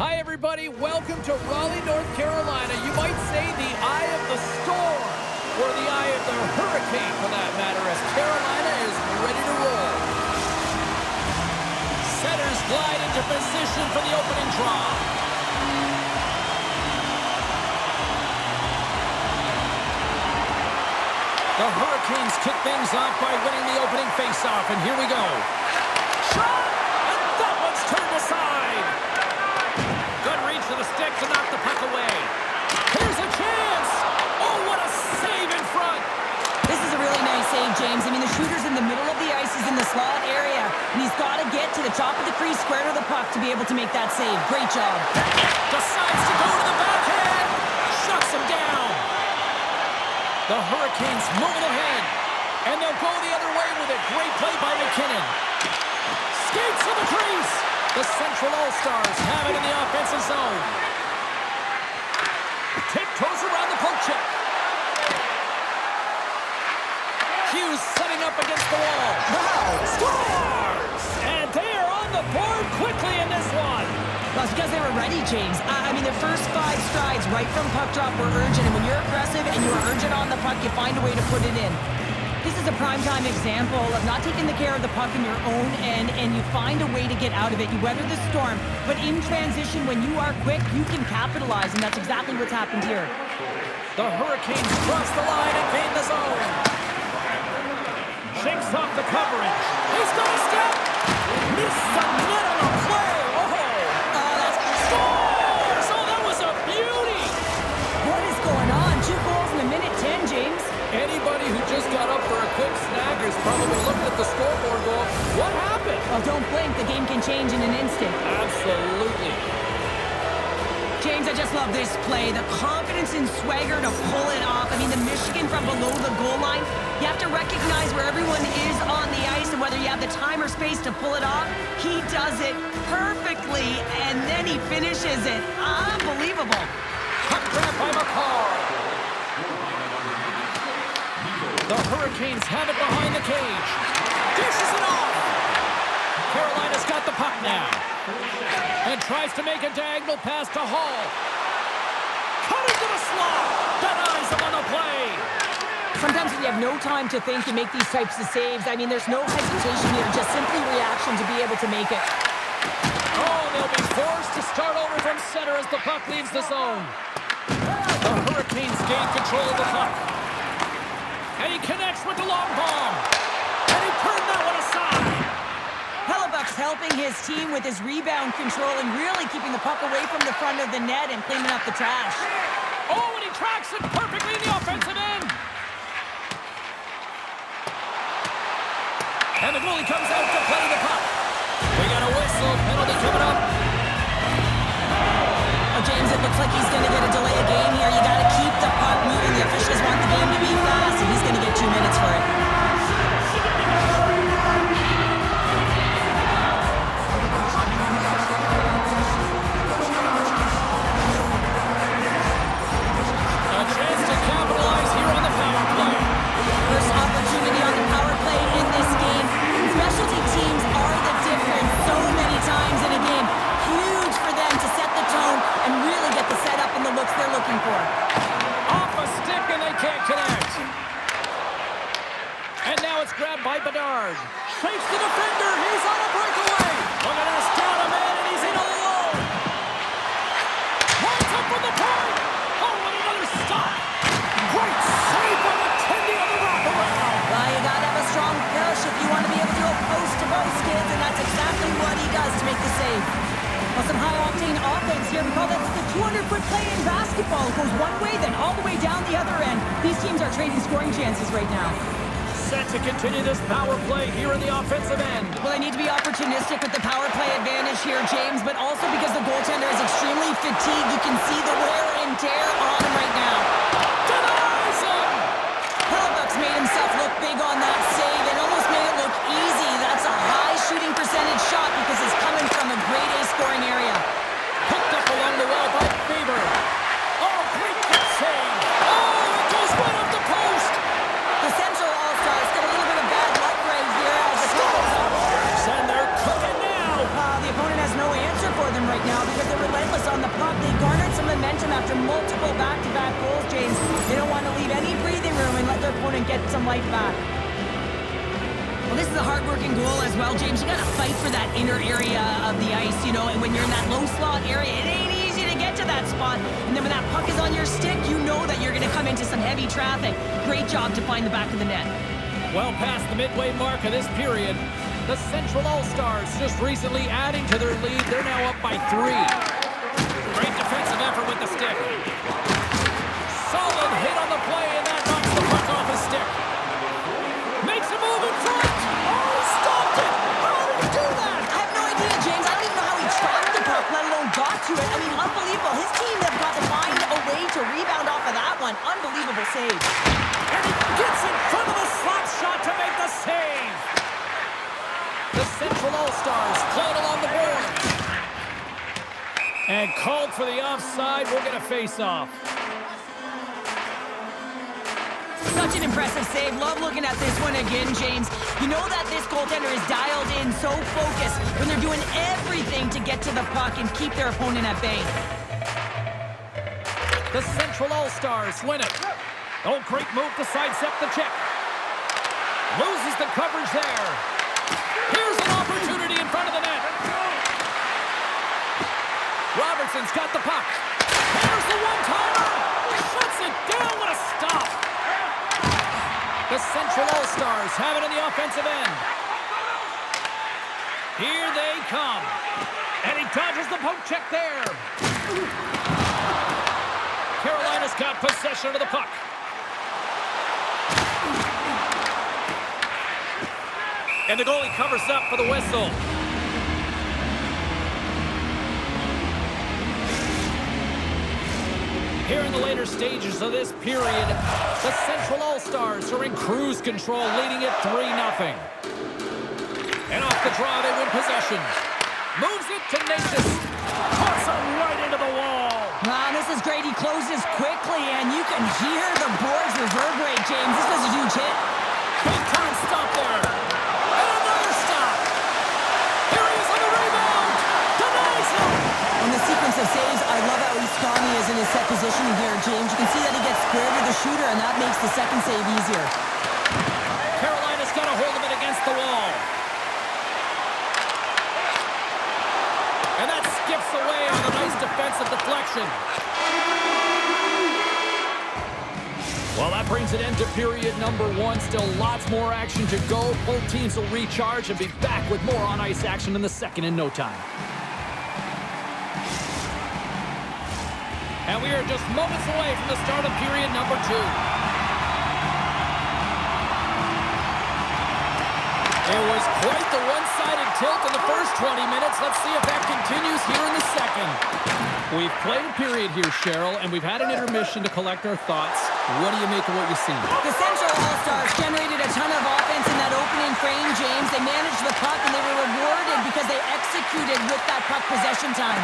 Hi, everybody. Welcome to Raleigh, North Carolina. You might say the eye of the storm, or the eye of the hurricane, for that matter, as Carolina is ready to roll. Setters glide into position for the opening draw. The Hurricanes kick things off by winning the opening faceoff, and here we go. Shot! And that one's turned aside. Good reach to the stick to knock the puck away. Here's a chance! Oh, what a save in front! This is a really nice save, James. I mean, the shooter's in the middle of the ice. He's in the slot area, and he's got to get to the top of the crease, square to the puck to be able to make that save. Great job. Decides to go to the backhand. Shuts him down. The Hurricanes moving ahead, and they'll go the other way with it. Great play by McKinnon. Skates to the crease. The Central All-Stars have it in the offensive zone. Tiptoes around the poke check. Hughes setting up against the wall. Wow! Scores! And they are on the board quickly in this one. Well, it's because they were ready, James. I mean, the first 5 strides right from puck drop were urgent, and when you're aggressive and you're urgent on the puck, you find a way to put it in. This is a primetime example of not taking the care of the puck in your own end, and you find a way to get out of it. You weather the storm, but in transition, when you are quick, you can capitalize, and that's exactly what's happened here. The Hurricanes cross the line and gain the zone. Shakes off the coverage. He's going to step. Missed the net on a play. That's scores! Oh, that was a beauty. What is going on? 2 goals in a minute 10, James. Anybody who just got up for a quick snack is probably looking at the scoreboard going, what happened? Oh, don't blink. The game can change in an instant. Absolutely. James, I just love this play. The confidence and swagger to pull it off. I mean, the Michigan from below the goal line. You have to recognize where everyone is on the ice and whether you have the time or space to pull it off. He does it perfectly, and then he finishes it. Unbelievable. Puck grab by McCall. The Hurricanes have it behind the cage. Dishes it off. Carolina's got the puck now. And tries to make a diagonal pass to Hall. Cut into the slot. Denies him on the play. Sometimes when you have no time to think, you make these types of saves. I mean, there's no hesitation here, just simply reaction to be able to make it. Oh, they'll be forced to start over from center as the puck leaves the zone. The Hurricanes gain control of the puck. And he connects with the long bomb. And he turned that one aside. Hellebuck's helping his team with his rebound control and really keeping the puck away from the front of the net and cleaning up the trash. Oh, and he tracks it perfectly in the offensive end. And the goalie comes out to play the puck. We got a whistle. Penalty coming up. Oh, James, it looks like he's going to get a delay of game here. You got to keep the puck moving. The officials want the game to be fast, and he's going to get 2 minutes for it. They're looking for. Off a stick and they can't connect. And now it's grabbed by Bedard. Shakes the defender. He's on a breakaway. Look at this, down a man and he's in all alone. Lines up from the point. Oh, and another stop. Great save by the Tendy on the wraparound. Well, you got to have a strong push if you want to be able to go post-to-post, kids, and that's exactly what he does to make the save. Well, some high-octane offense here. We call that the 200-foot play in basketball. It goes one way, then all the way down the other end. These teams are trading scoring chances right now. Set to continue this power play here in the offensive end. Well, they need to be opportunistic with the power play advantage here, James, but also because the goaltender is extremely fatigued. You can see the wear and tear on him right now. Denies him! Hellebuck's made himself look big on that save. It almost made it look easy. That's a high shooting percentage shot because it's coming from a grade A scoring area. Picked up along the wall by Faber. Oh, great save. Oh, it goes right up the post. The Central All-Stars get a little bit of bad luck right here as the And they're cooking now. The opponent has no answer for them right now because they're relentless some life back. Well, this is a hard-working goal as well, James. You got to fight for that inner area of the ice, you know, and when you're in that low slot area, it ain't easy to get to that spot. And then when that puck is on your stick, you know that you're going to come into some heavy traffic. Great job to find the back of the net. Well past the midway mark of this period, the Central All-Stars just recently adding to their lead. They're now up by 3. Great defensive effort with the stick. Solid hit on the play, and that knocks the puck off his stick. Makes a move in front. Oh, stopped it. How did he do that? I have no idea, James. I don't even know how he trapped the puck, let alone got to it. I mean, unbelievable. His team have got to find a way to rebound off of that one. Unbelievable save. And he gets in front of the slap shot to make the save. The Central All-Stars played along the boards. And called for the offside. We'll get a face-off. Such an impressive save. Love looking at this one again, James. You know that this goaltender is dialed in, so focused when they're doing everything to get to the puck and keep their opponent at bay. The Central All-Stars win it. Oh, great move to sidestep the check. Loses the coverage there. Here's an opportunity in front of the net. Robertson's got the puck. Here's the one-timer. Shuts it down. What a stop. The Central All-Stars have it in the offensive end. Here they come. And he dodges the poke check there. Carolina's got possession of the puck. And the goalie covers up for the whistle. Here in the later stages of this period, the Central All-Stars are in cruise control, leading it 3-0. And off the draw, they win possession. Moves it to Nathan. Puts him right into the wall. Wow, this is great. He closes quickly, and you can hear the boards reverberate, James. This was a huge hit. Big time stop there. And another stop. Here he is on the rebound. Denies him. In the sequence of saves, I love how Iskani is in his set position here, James. You can see that he gets square to the shooter, and that makes the second save easier. Carolina's got a hold of it against the wall. And that skips away on a nice defensive deflection. Well, that brings an end to period number 1. Still lots more action to go. Both teams will recharge and be back with more on-ice action in the second in no time. And we are just moments away from the start of period number 2. It was quite the one-sided tilt in the first 20 minutes. Let's see if that continues here in the second. We've played a period here, Cheryl, and we've had an intermission to collect our thoughts. What do you make of what you've seen? The Central All-Stars generated a ton of offense in that opening frame, James. They managed the puck, and they were rewarded because they executed with that puck possession time.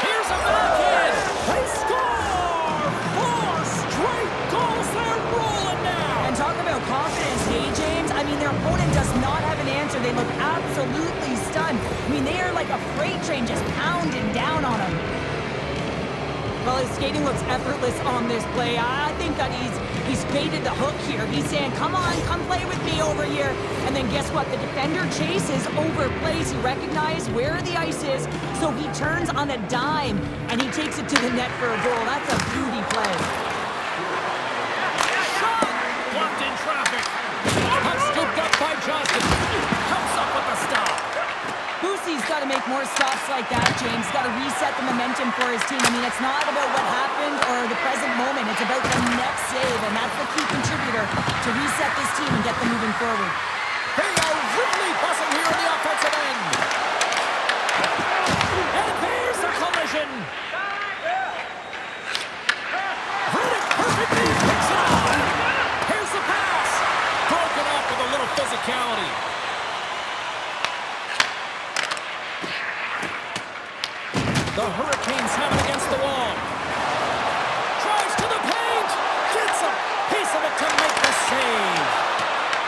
Here's a backhand. They score! 4 straight goals. They're rolling now. And talk about confidence, hey, James? I mean, their opponent does not have an answer. They look absolutely stunned. I mean, they are like a freight train just pounding down on them. Well, his skating looks effortless on this play. I think that he's baited the hook here. He's saying, come on, come play with me over here. And then guess what? The defender chases, overplays. He recognizes where the ice is, so he turns on a dime, and he takes it to the net for a goal. That's a beauty play. Shot! Blocked in traffic. Puck scooped up by Johnson. Comes up with a stop. Boosie's got to make more stops like that, James. Got to reset the momentum for his team. I mean, it's not about what happened or the present moment. It's about the next save, and that's the key contributor to reset this team and get them moving forward. They are really buzzing here in the offensive end. And there's a collision. Riddick perfectly picks it up. Here's the pass. Broken up with a little physicality. The Hurricanes have it against the wall. Drives to the paint. Gets a piece of it to make the save.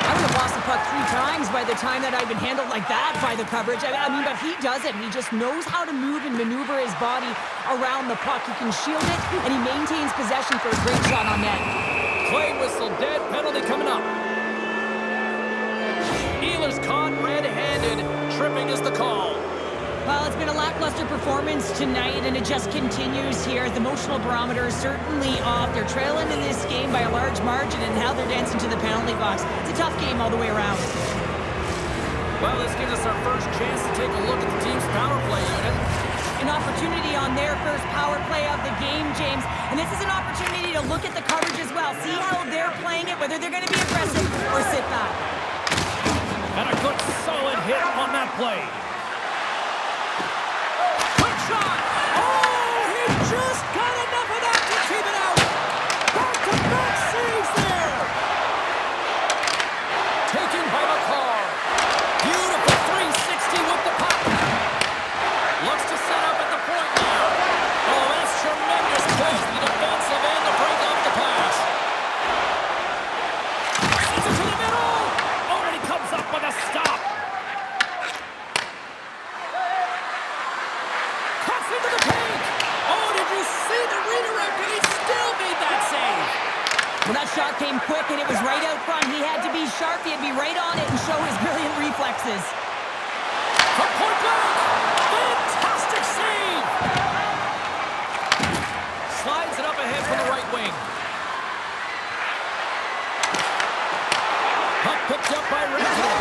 I would have lost the puck 3 times by the time that I've been handled like that by the coverage. I mean, but he does it. He just knows how to move and maneuver his body around the puck. He can shield it, and he maintains possession for a great shot on net. Play whistle dead. Penalty coming up. Ehlers caught red-handed. Tripping is the call. Well, it's been a lackluster performance tonight, and it just continues here. The emotional barometer is certainly off. They're trailing in this game by a large margin, and now they're dancing to the penalty box. It's a tough game all the way around. Well, this gives us our first chance to take a look at the team's power play unit. An opportunity on their first power play of the game, James. And this is an opportunity to look at the coverage as well. See how they're playing it, whether they're going to be aggressive or sit back. And a good solid hit on that play. Quick shot! Oh, he just got enough of that to keep it out. Back-to-back saves there. Taken by McCarr. Beautiful 360 with the puck. Looks to set up at the point now. Oh, that's tremendous play to the defensive end to break off the pass. Sends it to the middle. Oh, and he comes up with a stop. Cuts into the paint. Oh, did you see the redirect? And he still made that save. Well, that shot came quick, and it was right out front. He had to be sharp. He had to be right on it and show his brilliant reflexes. From point blank. Fantastic save. Slides it up ahead from the right wing. Puck picked up by Rankin.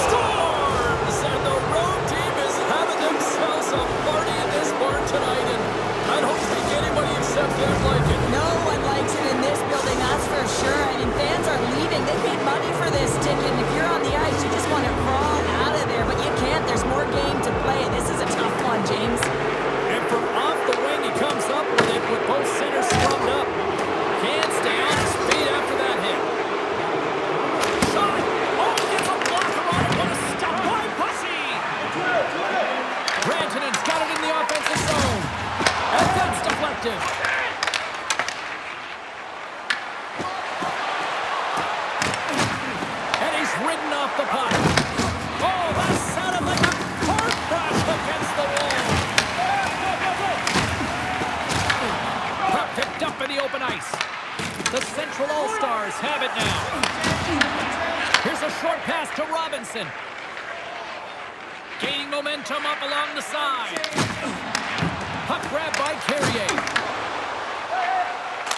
Scores! And the road team is having themselves a party in this barn tonight. And I don't think anybody except them like it. No one likes it in this building, that's for sure. I mean, fans are leaving. They paid money for this ticket. And if you're on the ice, you just want to crawl out of there. But you can't. There's more game to play. This is a tough one, James. And from off the wing, he comes up with it with both centers scrubbed up. Can't stay on his feet after that hit. Shot! Oh, he gets a blocker on it. What a stop by Pussy! Rantanen's got it in the offensive zone. And that's deflected. And he's ridden off the puck. Oh, that sounded like a car crash against the wall. Puck picked up in the open ice. The Central All-Stars have it now. Here's a short pass to Robinson. Gaining momentum up along the side. Puck grab by Carrier.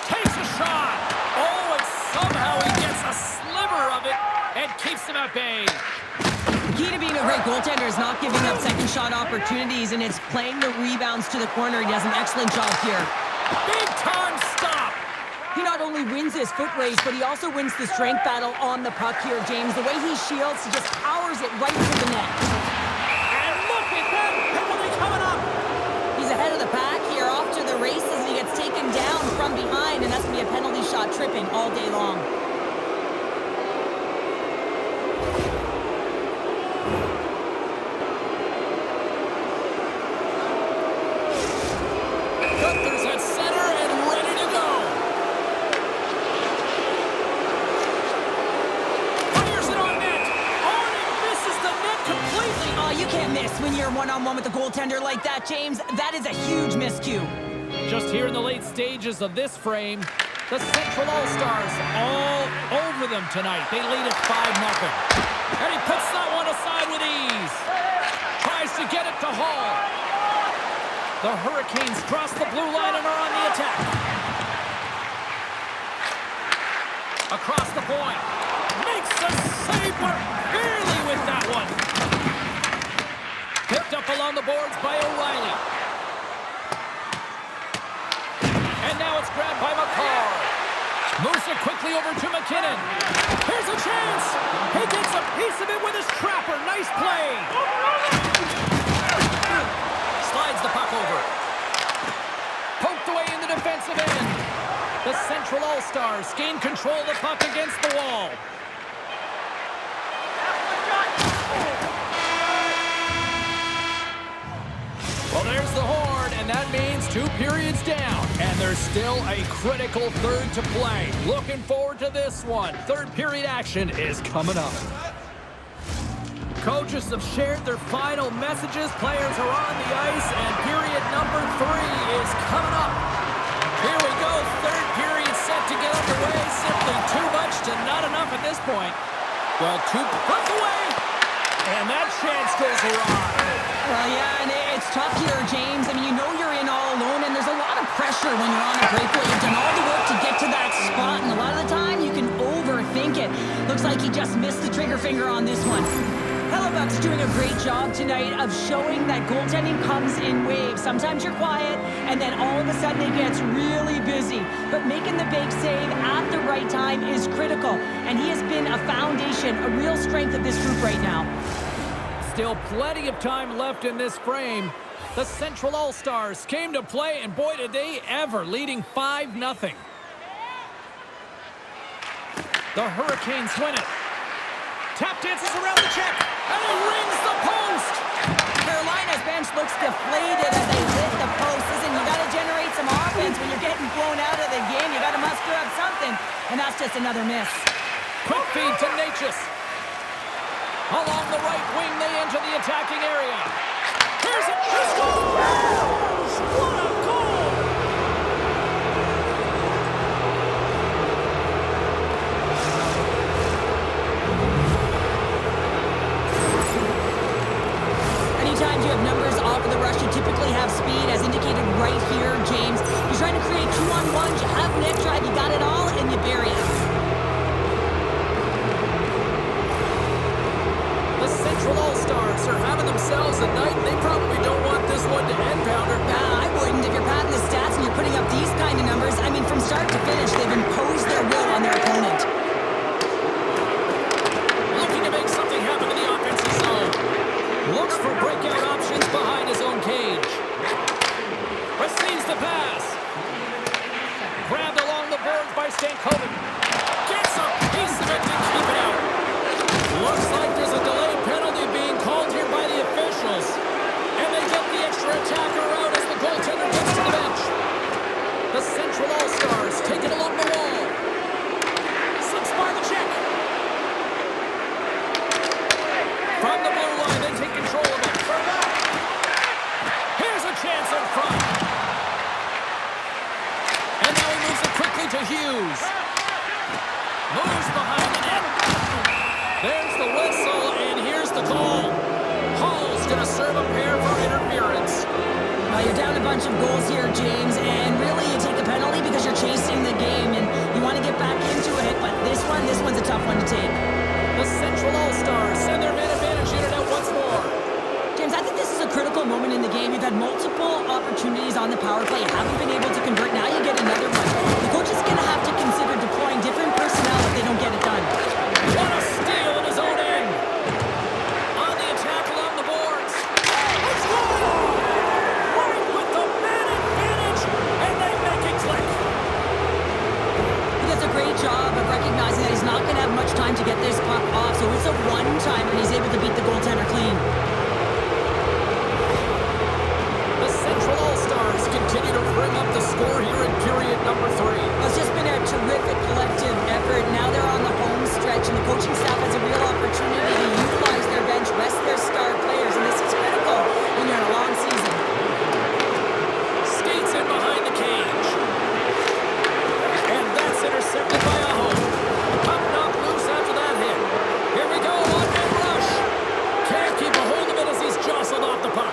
Takes a shot. Oh, and somehow he gets a sliver of it and keeps him at bay. The key to being a great goaltender is not giving up second shot opportunities, and it's playing the rebounds to the corner. He does an excellent job here. Big time stop. He not only wins his foot race, but he also wins the strength battle on the puck here, James. The way he shields, he just powers it right to the net. And look at that penalty coming up. He's ahead of the pack here, off to the races, and he gets taken down from behind, and that's going to be a penalty shot tripping all day long. Gunther's at center and ready to go. Fires it on net. Oh, and he misses the net completely. Oh, you can't miss when you're one-on-one with a goaltender like that, James. That is a huge miscue. Just here in the late stages of this frame, the Central All-Stars all over them tonight. They lead at 5-0. And he puts that one aside with ease. Tries to get it to Hall. The Hurricanes cross the blue line and are on the attack. Across the point. Makes the save, but barely with that one. Picked up along the boards by O'Reilly. And now it's grabbed by McCarr. Moves it quickly over to McKinnon. Here's a chance. He gets a piece of it with his trapper. Nice play. Slides the puck over. Poked away in the defensive end. The Central All-Stars gain control of the puck against the wall. Well, there's the horn, and that means 2 periods down. And there's still a critical third to play. Looking forward to this one. Third period action is coming up. Coaches have shared their final messages. Players are on the ice, and period number 3 is coming up. Here we go. Third period set to get underway. away. Simply too much to not enough at this point. Well, 2 puts away. And that chance goes awry. Well, yeah, and it's tough here, James. I mean, you know you're in all alone, and there's a lot of pressure when you're on a breakaway. You've done all the work to get to that spot, and a lot of the time you can overthink it. Looks like he just missed the trigger finger on this one. Hellebuck's doing a great job tonight of showing that goaltending comes in waves. Sometimes you're quiet, and then all of a sudden it gets really busy. But making the big save at the right time is critical, and he has been a foundation, a real strength of this group right now. Still plenty of time left in this frame. The Central All-Stars came to play, and boy, did they ever, leading 5-0. The Hurricanes win it. Tap dances around the check, and he rings the post. Carolina's bench looks deflated as they hit the post. Listen, you got to generate some offense when you're getting blown out of the game. You got to muster up something, and that's just another miss. Quick feed to Natchez. Along the right wing, they enter the attacking area. Here's it. He scores! What a goal! Anytime you have numbers off of the rush, you typically have speed, as indicated right here, James. You're trying to create 2-on-1s. You have net drive. You got it all, and you bury it. The Central All-Stars are having themselves a night. They probably don't want this one to end, Pounder. I wouldn't. If you're padding the stats and you're putting up these kind of numbers, I mean, from start to finish, they've imposed their will on their opponent. Looking to make something happen in the offensive zone. Looks for breakout options behind his own cage. Receives the pass. Grabbed along the boards by Stankovic. Gets a piece of it to keep it out. Looks like there's a delayed penalty being called here by the officials. And they get the extra attacker out as the goaltender gets to the bench. The Central All-Stars take it along the wall. Slips by the check. From the blue line, they take control of it. Here's a chance in front. And now he moves it quickly to Hughes. Moves behind the net. There's the whistle, and here's the call. Hall's going to serve a pair for interference. Well, you're down a bunch of goals here, James, and really you take a penalty because you're chasing the game, and you want to get back into it, but this one's a tough one to take. The Central All-Stars send their man advantage unit out once more. James, I think this is a critical moment in the game. You've had multiple opportunities on the power play. You haven't been able to convert. Now you get another one. The coach is going to have to consider deploying different personnel if they don't get it done. What a steal in his own end. On the attack along the boards. It's going! Right with the man advantage, and they make it click. He does a great job of recognizing that he's not going to have much time to get this puck off, so it's a one-timer, and he's able to beat the goaltender clean. The Central All-Stars continue to bring up the score here in period number 3. Well, it's just been a terrific collective effort. Now they're on the home stretch, and the coaching staff has a real opportunity to utilize their bench, rest their star players, and this is critical when you're in a long season. Skates in behind the cage. And that's intercepted by Aho. Puck knocked loose after that hit. Here we go, one-man rush. Can't keep a hold of it as he's jostled off the puck.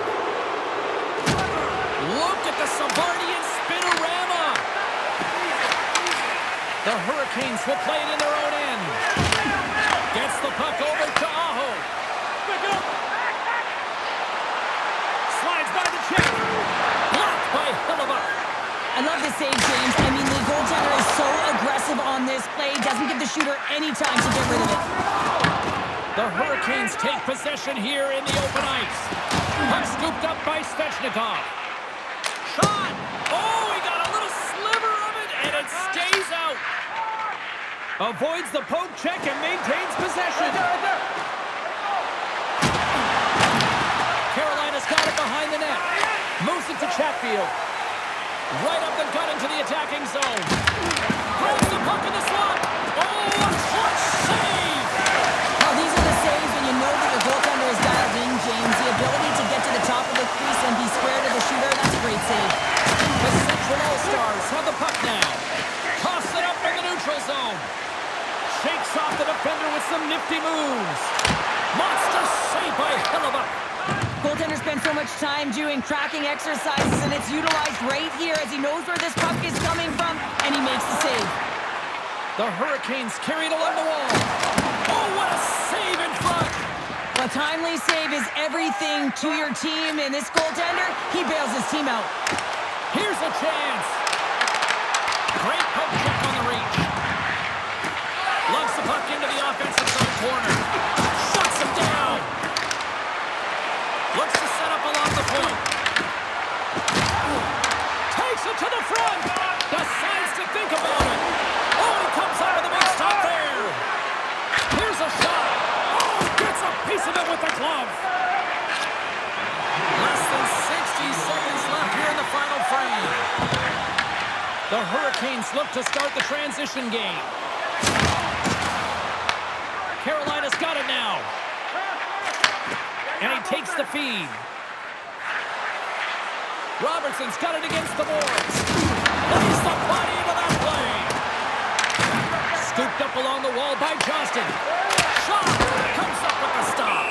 Look at the Savardian spinorama. The Hurricanes will play it in their own end. Gets the puck over to Aho. Slides by the check. Blocked by Hellebuck. I love this save, James. I mean, the goaltender is so aggressive on this play. Doesn't give the shooter any time to get rid of it. The Hurricanes take possession here in the open ice. Puck scooped up by Svechnikov. Shot! Oh, he got a little sliver of it, and it stays out. Avoids the poke check and maintains possession. Carolina's got it behind the net. Moves it to Chatfield. Right up the gut into the attacking zone. Grabs the puck in the slot. Oh, a clutch save! Well, these are the saves when you know that your goaltender is dialed in, James. The ability to get to the top of the crease and be square to the shooter, that's a great save. The Central All-Stars have the puck now. Toss it up in the neutral neutral zone. Shakes off the defender with some nifty moves. Monster save by Hellebuyck. Goaltender spends so much time doing tracking exercises, and it's utilized right here as he knows where this puck is coming from, and he makes the save. The Hurricanes carry it along the wall. Oh, what a save in front! A timely save is everything to your team, and this goaltender, he bails his team out. Here's a chance. Great poke check on the reach. Lugs the puck into the offensive zone corner. Shuts him down. Looks to set up along the point. Takes it to the front. Decides to think about it. Oh, he comes up with a big stop there. Here's a shot. Oh, gets a piece of it with the glove. Less than 60 seconds left here in the final frame. The Hurricanes look to start the transition game. Carolina's got it now. And he takes the feed. Robertson's got it against the boards. Lays the body into that play. Scooped up along the wall by Johnston. Shot comes up with the stop.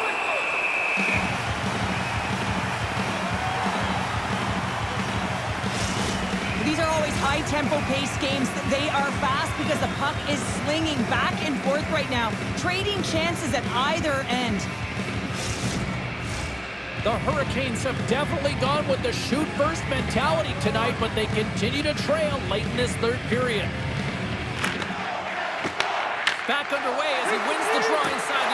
These are always high-tempo pace games. They are fast because the puck is slinging back and forth right now, trading chances at either end. The Hurricanes have definitely gone with the shoot-first mentality tonight, but they continue to trail late in this third period. Back underway as he wins the draw inside